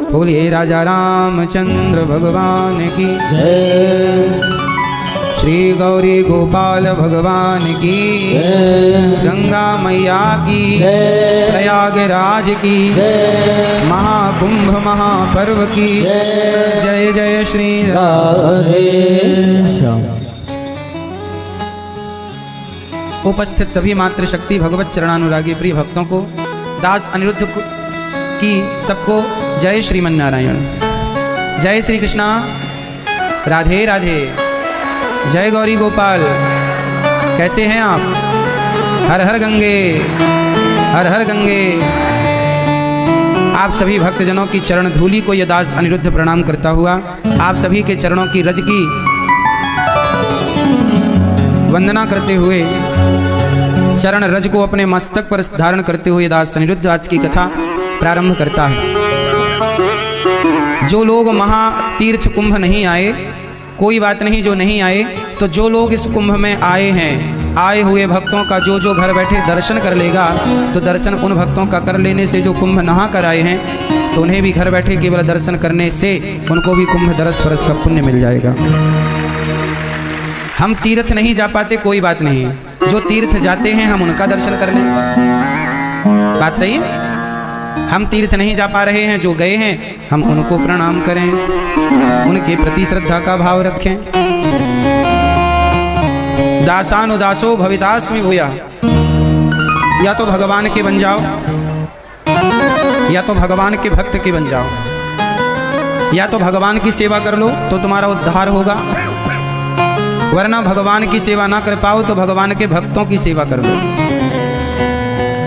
बोलिए राजा रामचंद्र भगवान की जय, श्री गौरी गोपाल भगवान की जय, गंगा मैया की जय, प्रयागराज की जय, महाकुंभ महापर्व की जय, जय जय श्री राधे श्याम। उपस्थित सभी मातृशक्ति भगवत चरणानुरागी प्रिय भक्तों को, दास अनिरुद्ध की सबको जय श्रीमन नारायण, जय श्री कृष्णा, राधे राधे, जय गौरी गोपाल। कैसे हैं आप? हर हर गंगे, हर हर गंगे। आप सभी भक्तजनों की चरण धूलि को यह दास अनिरुद्ध प्रणाम करता हुआ आप सभी के चरणों की रज की वंदना करते हुए, चरण रज को अपने मस्तक पर धारण करते हुए दास अनिरुद्ध आज की कथा प्रारंभ करता है। जो लोग महातीर्थ कुंभ नहीं आए, कोई बात नहीं, जो नहीं आए, तो जो लोग इस कुंभ में आए हैं, आए हुए भक्तों का जो घर बैठे दर्शन कर लेगा, तो दर्शन उन भक्तों का कर लेने से जो कुंभ नहा कर आए हैं, तो उन्हें भी घर बैठे केवल दर्शन करने से उनको भी कुंभ दरस परस का पुण्य मिल जाएगा। हम तीर्थ नहीं जा पाते, कोई बात नहीं, जो तीर्थ जाते हैं हम उनका दर्शन कर लें। बात सही है? हम तीर्थ नहीं जा पा रहे हैं, जो गए हैं हम उनको प्रणाम करें, उनके प्रति श्रद्धा का भाव रखें। दासानुदासो भवितास्मि भूया, या तो भगवान के बन जाओ, या तो भगवान के भक्त के बन जाओ, या तो भगवान की सेवा कर लो तो तुम्हारा उद्धार होगा, वरना भगवान की सेवा ना कर पाओ तो भगवान के भक्तों की सेवा कर लो।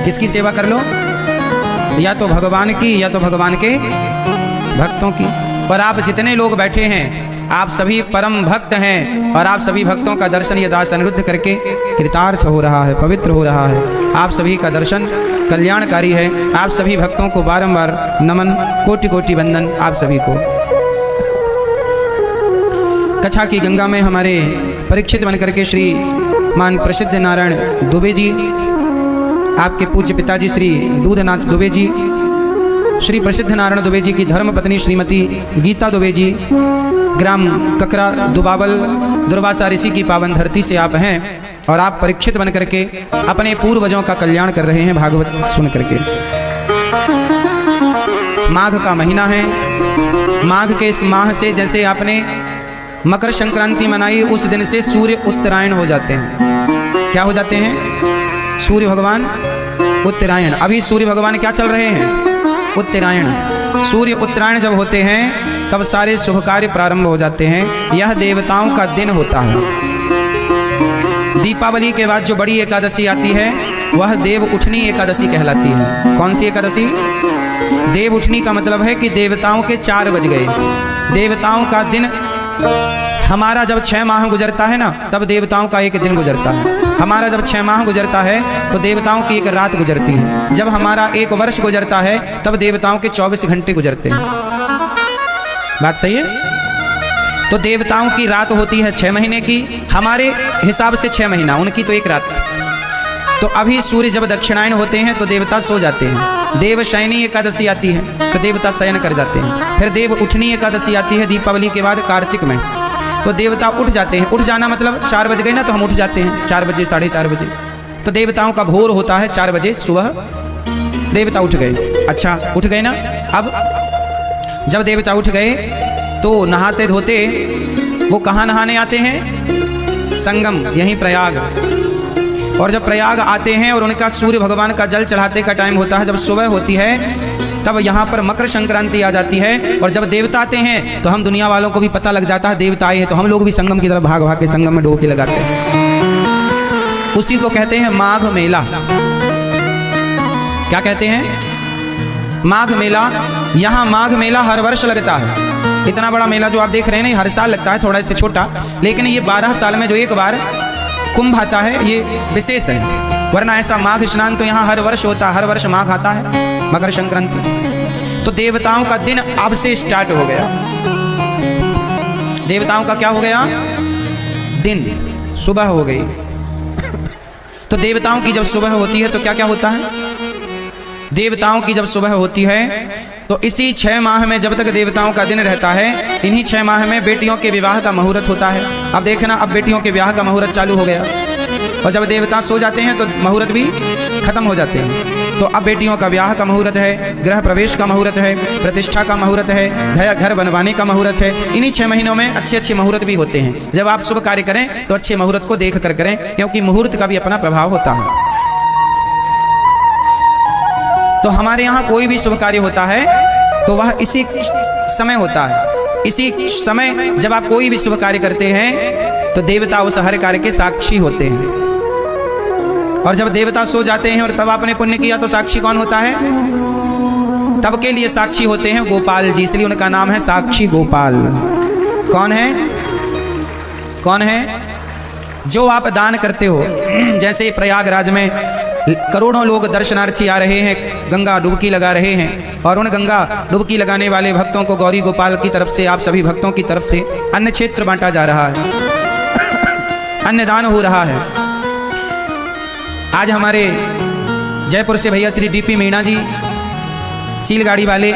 किसकी सेवा कर लो? या तो भगवान की, या तो भगवान के भक्तों की। पर आप जितने लोग बैठे हैं, आप सभी परम भक्त हैं, और आप सभी भक्तों का दर्शन ये दास अनिरुद्ध करके कृतार्थ हो रहा है, पवित्र हो रहा है। आप सभी का दर्शन कल्याणकारी है। आप सभी भक्तों को बारंबार नमन, कोटि कोटि वंदन आप सभी को। कथा की गंगा में हमारे परीक्षित बनकर के श्री मान प्रसिद्ध नारायण दुबे जी, आपके पूज्य पिताजी श्री दूधनाथ दुबे जी, श्री प्रसिद्ध नारायण दुबे जी की धर्म पत्नी श्रीमती गीता दुबे जी, ग्राम ककरा दुबाबल दुर्वासा ऋषि की पावन धरती से आप हैं, और आप परीक्षित बन करके अपने पूर्वजों का कल्याण कर रहे हैं भागवत सुन करके। माघ का महीना है, माघ के इस माह से जैसे आपने मकर संक्रांति मनाई, उस दिन से सूर्य उत्तरायण हो जाते हैं। क्या हो जाते हैं? सूर्य भगवान उत्तरायण। अभी सूर्य भगवान क्या चल रहे हैं? उत्तरायण। सूर्य उत्तरायण जब होते हैं तब सारे शुभ कार्य प्रारंभ हो जाते हैं। यह देवताओं का दिन होता है। दीपावली के बाद जो बड़ी एकादशी आती है वह देव उठनी एकादशी कहलाती है। कौन सी एकादशी? देव उठनी का मतलब है कि देवताओं के 4 बज गए। देवताओं का दिन, हमारा जब 6 माह गुजरता है ना, तब देवताओं का एक दिन गुजरता है। हमारा जब 6 माह गुजरता है तो देवताओं की एक रात गुजरती है। जब हमारा 1 वर्ष गुजरता है तब देवताओं के 24 घंटे गुजरते हैं। बात सही है? तो देवताओं की रात होती है 6 महीने की, हमारे हिसाब से 6 महीना, उनकी तो 1 रात। तो अभी सूर्य जब दक्षिणायन होते हैं तो देवता सो जाते हैं। देव शयनी एकादशी आती है तो देवता शयन कर जाते हैं। फिर देव उठनी एकादशी आती है दीपावली के बाद कार्तिक में, तो देवता उठ जाते हैं। उठ जाना मतलब 4 बज गए ना, तो हम उठ जाते हैं 4 बजे, 4:30 बजे। तो देवताओं का भोर होता है 4 बजे सुबह, देवता उठ गए। अच्छा, उठ गए ना। अब जब देवता उठ गए तो नहाते धोते वो कहाँ नहाने आते हैं? संगम, यहीं प्रयाग। और जब प्रयाग आते हैं और उनका सूर्य भगवान का जल चढ़ाते का टाइम होता है, जब सुबह होती है, तब यहाँ पर मकर संक्रांति आ जाती है। और जब देवता आते हैं तो हम दुनिया वालों को भी पता लग जाता है देवता आए हैं, तो हम लोग भी संगम की तरफ भाग भाग के संगम में डुबकी लगाते हैं। उसी को कहते हैं माघ मेला। क्या कहते हैं? माघ मेला। यहाँ माघ मेला हर वर्ष लगता है। इतना बड़ा मेला जो आप देख रहे हैं हर साल लगता है, थोड़ा इससे छोटा, लेकिन ये 12 साल में जो एक बार कुंभ आता है ये विशेष है। वरना ऐसा माघ स्नान तो यहाँ हर वर्ष होता है, हर वर्ष माघ आता है, मकर संक्रांति। तो देवताओं का दिन अब से स्टार्ट हो गया। देवताओं का क्या हो गया? दिन, सुबह हो गई। तो देवताओं की जब सुबह होती है तो क्या क्या होता है? देवताओं की जब सुबह होती है तो इसी 6 माह में जब तक देवताओं का दिन रहता है, इन्हीं 6 माह में बेटियों के विवाह का मुहूर्त होता है। अब देखना, अब बेटियों के विवाह का मुहूर्त चालू हो गया और जब देवता सो जाते हैं तो मुहूर्त भी खत्म हो जाते हैं। तो अब बेटियों का विवाह का मुहूर्त है, गृह प्रवेश का मुहूर्त है, प्रतिष्ठा का मुहूर्त है, घर बनवाने का मुहूर्त है। इन्हीं 6 महीनों में अच्छे अच्छे मुहूर्त भी होते हैं। जब आप शुभ कार्य करें तो अच्छे मुहूर्त को देख कर करें, क्योंकि मुहूर्त का भी अपना प्रभाव होता है। तो हमारे यहाँ कोई भी शुभ कार्य होता है तो वह इसी समय होता है। इसी समय जब आप कोई भी शुभ कार्य करते हैं तो देवता उस हर कार्य के साक्षी होते हैं। और जब देवता सो जाते हैं और तब आपने पुण्य किया तो साक्षी कौन होता है? तब के लिए साक्षी होते हैं गोपाल जी, इसलिए उनका नाम है साक्षी गोपाल। कौन है? कौन है? जो आप दान करते हो। जैसे प्रयागराज में करोड़ों लोग दर्शनार्थी आ रहे हैं, गंगा डुबकी लगा रहे हैं, और उन गंगा डुबकी लगाने वाले भक्तों को गौरी गोपाल की तरफ से, आप सभी भक्तों की तरफ से अन्न क्षेत्र बांटा जा रहा है, अन्नदान हो रहा है। आज हमारे जयपुर से भैया श्री डीपी मीणा जी, चील गाड़ी वाले,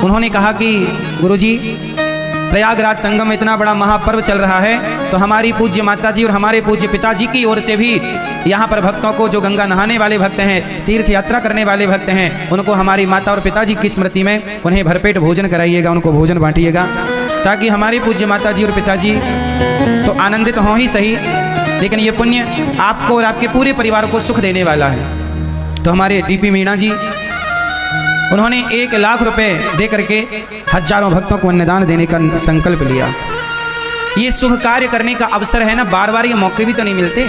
उन्होंने कहा कि गुरुजी, प्रयागराज संगम में इतना बड़ा महापर्व चल रहा है तो हमारी पूज्य माता जी और हमारे पूज्य पिताजी की ओर से भी यहाँ पर भक्तों को, जो गंगा नहाने वाले भक्त हैं, तीर्थ यात्रा करने वाले भक्त हैं, उनको हमारी माता और पिताजी की स्मृति में उन्हें भरपेट भोजन कराइएगा, उनको भोजन बांटिएगा, ताकि हमारी पूज्य माता जी और पिताजी तो आनंदित हों ही सही, लेकिन ये पुण्य आपको और आपके पूरे परिवार को सुख देने वाला है। तो हमारे डीपी मीणा जी, उन्होंने 1 लाख रुपए दे करके हजारों भक्तों को अन्नदान देने का संकल्प लिया। ये शुभ कार्य करने का अवसर है ना, बार बार ये मौके भी तो नहीं मिलते।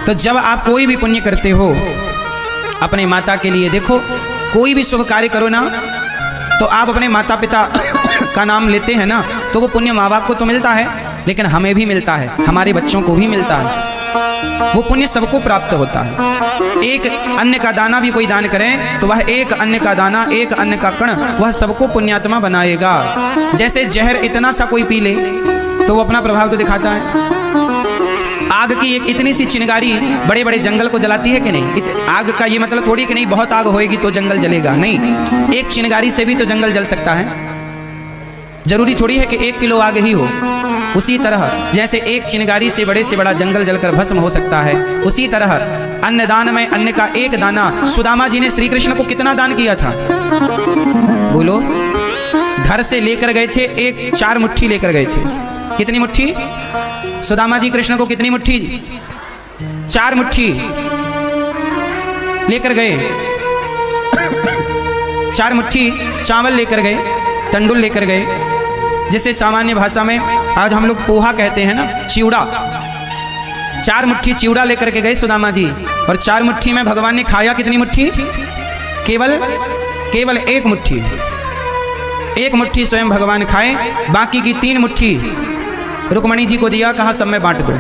तो जब आप कोई भी पुण्य करते हो अपने माता के लिए, देखो कोई भी शुभ कार्य करो ना, तो आप अपने माता पिता का नाम लेते हैं ना, तो वो पुण्य माँ बाप को तो मिलता है, लेकिन हमें भी मिलता है, हमारे बच्चों को भी मिलता है। वो पुण्य सबको प्राप्त होता है। एक अन्न का दाना भी कोई दान करे तो वह एक अन्न का दाना, एक अन्न का कण, वह सबको पुण्यात्मा बनाएगा। जैसे जहर इतना सा कोई पी ले तो वो अपना प्रभाव तो दिखाता है। आग की एक इतनी सी चिंगारी बड़े बड़े जंगल को जलाती है कि नहीं? आग का ये मतलब थोड़ी कि नहीं बहुत आग होएगी तो जंगल जलेगा, नहीं, एक चिंगारी से भी तो जंगल जल सकता है। जरूरी थोड़ी है कि 1 किलो आग ही हो। उसी तरह जैसे एक चिंगारी से बड़ा जंगल जलकर भस्म हो सकता है, उसी तरह अन्नदान में अन्न का एक दाना, सुदामा जी ने श्री कृष्ण को कितना दान किया था? बोलो। घर से लेकर गए थे 4 मुट्ठी लेकर गए थे। कितनी मुट्ठी? सुदामा जी कृष्ण को कितनी मुट्ठी? 4 मुट्ठी लेकर गए। 4 मुट्ठी चावल लेकर गए, तंडुल लेकर गए, जिसे सामान्य भाषा में आज हम लोग पोहा कहते हैं ना, चिवड़ा। 4 मुट्ठी चिवड़ा लेकर के गए सुदामा जी, और 4 मुट्ठी में भगवान ने खाया कितनी मुट्ठी? केवल 1 मुट्ठी। 1 मुट्ठी स्वयं भगवान खाए, बाकी की 3 मुट्ठी रुक्मणी जी को दिया, कहा सब में बांट दो।